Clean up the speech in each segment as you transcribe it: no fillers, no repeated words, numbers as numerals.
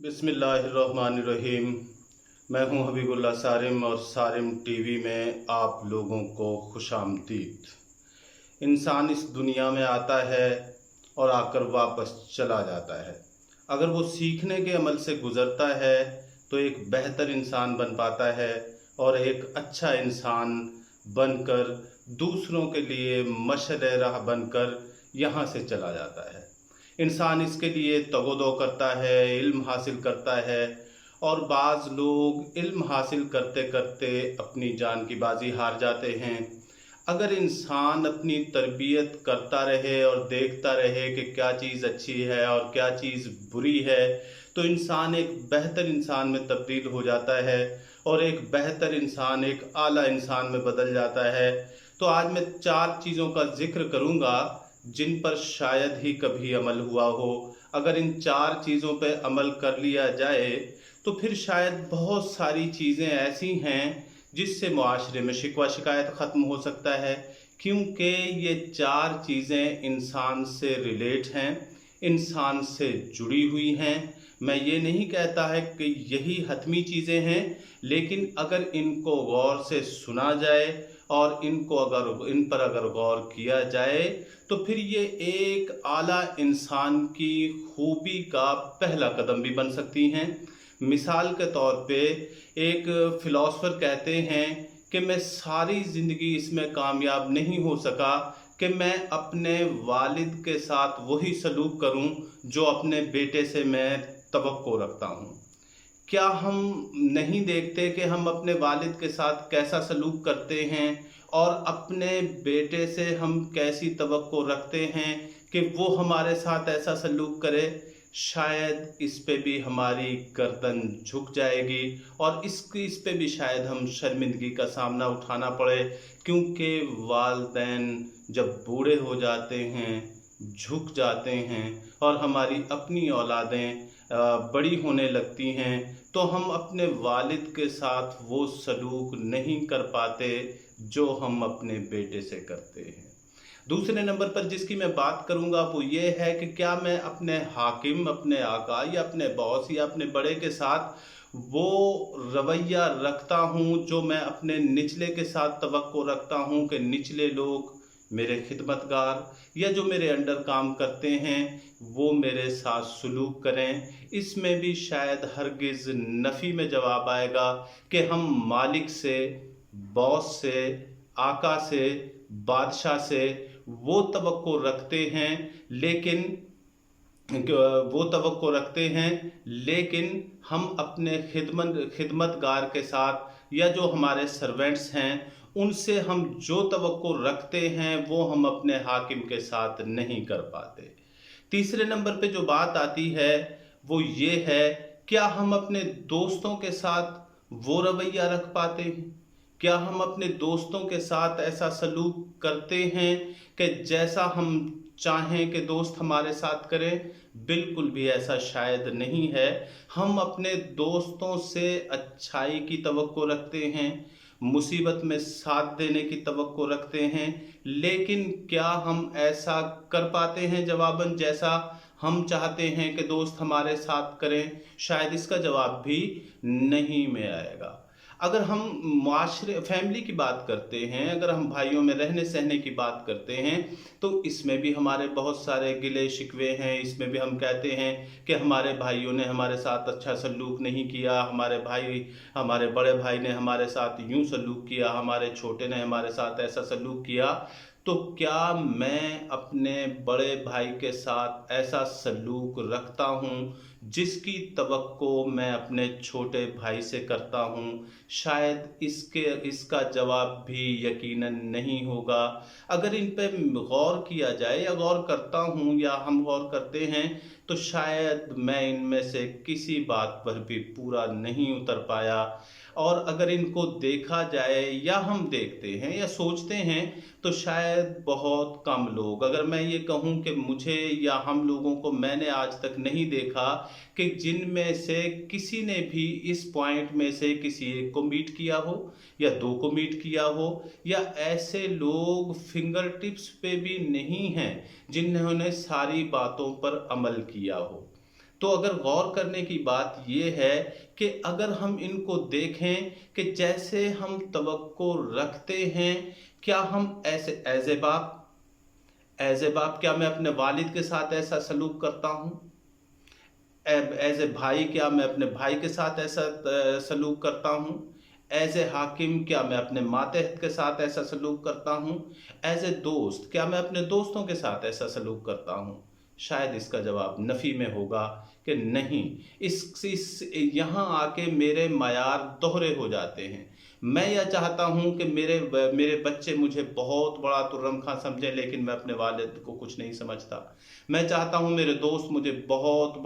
बिस्मिल्लाहिर्रहमानिर्रहीम। मैं हूं हबीबुल्लाह सारिम और सारिम टीवी में आप लोगों को खुशामदीद। इंसान इस दुनिया में आता है और आकर वापस चला जाता है। अगर वो सीखने के अमल से गुज़रता है तो एक बेहतर इंसान बन पाता है और एक अच्छा इंसान बनकर दूसरों के लिए मशअल राह बनकर यहाँ से चला जाता है। इंसान इसके लिए तगोदो करता है, इल्म हासिल करता है और बाज़ लोग इल्म हासिल करते करते अपनी जान की बाजी हार जाते हैं। अगर इंसान अपनी तरबियत करता रहे और देखता रहे कि क्या चीज़ अच्छी है और क्या चीज़ बुरी है, तो इंसान एक बेहतर इंसान में तब्दील हो जाता है और एक बेहतर इंसान एक आला इंसान में बदल जाता है। तो आज मैं 4 चीज़ों का ज़िक्र करूँगा जिन पर शायद ही कभी अमल हुआ हो। अगर इन 4 चीज़ों पर अमल कर लिया जाए तो फिर शायद बहुत सारी चीज़ें ऐसी हैं जिससे मुआशरे में शिकवा शिकायत ख़त्म हो सकता है, क्योंकि ये 4 चीज़ें इंसान से रिलेट हैं, इंसान से जुड़ी हुई हैं। मैं ये नहीं कहता है कि यही हतमी चीज़ें हैं, लेकिन अगर इनको गौर से सुना जाए और इन पर अगर गौर किया जाए तो फिर ये एक आला इंसान की खूबी का पहला कदम भी बन सकती हैं। मिसाल के तौर पे एक फ़िलासफ़र कहते हैं कि मैं सारी ज़िंदगी इसमें कामयाब नहीं हो सका कि मैं अपने वालिद के साथ वही सलूक करूं जो अपने बेटे से मैं तवक्को रखता हूं। क्या हम नहीं देखते कि हम अपने वालिद के साथ कैसा सलूक करते हैं और अपने बेटे से हम कैसी तवक्को रखते हैं कि वो हमारे साथ ऐसा सलूक करे? शायद इस पे भी हमारी गर्दन झुक जाएगी और इस पे भी शायद हम शर्मिंदगी का सामना उठाना पड़े, क्योंकि वालिदैन जब बूढ़े हो जाते हैं, झुक जाते हैं और हमारी अपनी औलादें बड़ी होने लगती हैं, तो हम अपने वालिद के साथ वो सलूक नहीं कर पाते जो हम अपने बेटे से करते हैं। दूसरे नंबर पर जिसकी मैं बात करूंगा वो ये है कि क्या मैं अपने हाकिम, अपने आका या अपने बॉस या अपने बड़े के साथ वो रवैया रखता हूँ जो मैं अपने निचले के साथ तवक्को रखता हूँ कि निचले लोग मेरे खिदमतगार या जो मेरे अंडर काम करते हैं वो मेरे साथ सलूक करें? इसमें भी शायद हरगिज़ नफ़ी में जवाब आएगा कि हम मालिक से, बॉस से, आका से, बादशाह से वो तवक्को रखते हैं, लेकिन हम अपने खिदमतगार के साथ या जो हमारे सर्वेंट्स हैं उनसे हम जो तवक्को रखते हैं वो हम अपने हाकिम के साथ नहीं कर पाते। तीसरे नंबर पे जो बात आती है वो ये है, क्या हम अपने दोस्तों के साथ वो रवैया रख पाते हैं? क्या हम अपने दोस्तों के साथ ऐसा सलूक करते हैं कि जैसा हम चाहें कि दोस्त हमारे साथ करें? बिल्कुल भी ऐसा शायद नहीं है। हम अपने दोस्तों से अच्छाई की तवक्को रखते हैं, मुसीबत में साथ देने की तवक्को रखते हैं, लेकिन क्या हम ऐसा कर पाते हैं जवाबन जैसा हम चाहते हैं कि दोस्त हमारे साथ करें? शायद इसका जवाब भी नहीं में आएगा। अगर हम मुआशरे फैमिली की बात करते हैं, अगर हम भाइयों में रहने सहने की बात करते हैं, तो इसमें भी हमारे बहुत सारे गिले शिकवे हैं। इसमें भी हम कहते हैं कि हमारे भाइयों ने हमारे साथ अच्छा सलूक नहीं किया, हमारे बड़े भाई ने हमारे साथ यूं सलूक किया, हमारे छोटे ने हमारे साथ ऐसा सलूक किया। तो क्या मैं अपने बड़े भाई के साथ ऐसा सलूक रखता हूँ जिसकी तवक्को मैं अपने छोटे भाई से करता हूँ? शायद इसका जवाब भी यकीनन नहीं होगा। अगर इन पे गौर किया जाए या गौर करता हूँ या हम गौर करते हैं तो शायद मैं इनमें से किसी बात पर भी पूरा नहीं उतर पाया। और अगर इनको देखा जाए या हम देखते हैं या सोचते हैं तो शायद बहुत कम लोग, अगर मैं ये कहूँ कि मुझे या हम लोगों को, मैंने आज तक नहीं देखा कि जिनमें से किसी ने भी इस पॉइंट में से किसी एक को मीट किया हो या 2 को मीट किया हो, या ऐसे लोग फिंगर टिप्स पे भी नहीं हैं जिन्होंने सारी बातों पर अमल किया हो। تو اگر غور کرنے کی بات یہ ہے کہ اگر ہم ان کو دیکھیں کہ جیسے ہم توقع رکھتے ہیں، کیا ہم ایز اے باپ کیا میں اپنے والد کے ساتھ ایسا سلوک کرتا ہوں؟ ایز اے بھائی کیا میں اپنے بھائی کے ساتھ ایسا سلوک کرتا ہوں؟ ایز اے حاکم کیا میں اپنے ماتحت کے ساتھ ایسا سلوک کرتا ہوں؟ ایز اے دوست کیا میں اپنے دوستوں کے ساتھ ایسا سلوک کرتا ہوں؟ شاید اس کا جواب نفی میں ہوگا کہ نہیں۔ یہاں آ کے میرے معیار دوہرے ہو جاتے ہیں۔ میں یہ چاہتا ہوں کہ میرے بچے مجھے بہت بڑا ترم خاں سمجھیں، لیکن میں اپنے والد کو کچھ نہیں سمجھتا۔ میں چاہتا ہوں میرے دوست مجھے بہت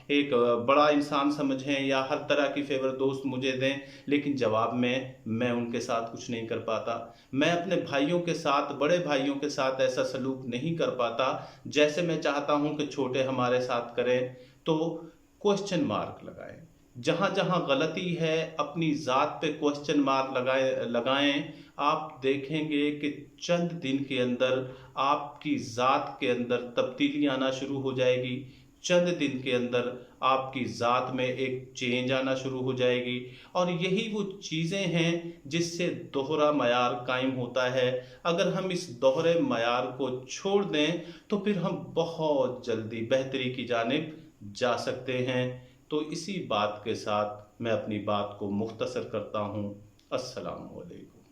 ایک بڑا انسان سمجھیں یا ہر طرح کی فیور دوست مجھے دیں، لیکن جواب میں ان کے ساتھ کچھ نہیں کر پاتا۔ میں اپنے بھائیوں کے ساتھ، بڑے بھائیوں کے ساتھ ایسا سلوک نہیں کر پاتا جیسے میں چاہتا ہوں کہ چھوٹے ہمارے ساتھ کریں۔ تو کوسچن مارک لگائیں، جہاں جہاں غلطی ہے اپنی ذات پہ کوسچن مارک لگائیں۔ آپ دیکھیں گے کہ چند دن کے اندر آپ کی ذات کے اندر تبدیلی آنا شروع ہو جائے گی۔ چند دن کے اندر آپ کی ذات میں ایک چینج آنا شروع ہو جائے گی، اور یہی وہ چیزیں ہیں جس سے دوہرا معیار قائم ہوتا ہے۔ اگر ہم اس دوہرے معیار کو چھوڑ دیں تو پھر ہم بہت جلدی بہتری کی جانب جا سکتے ہیں۔ تو اسی بات کے ساتھ میں اپنی بات کو مختصر کرتا ہوں۔ السلام علیکم۔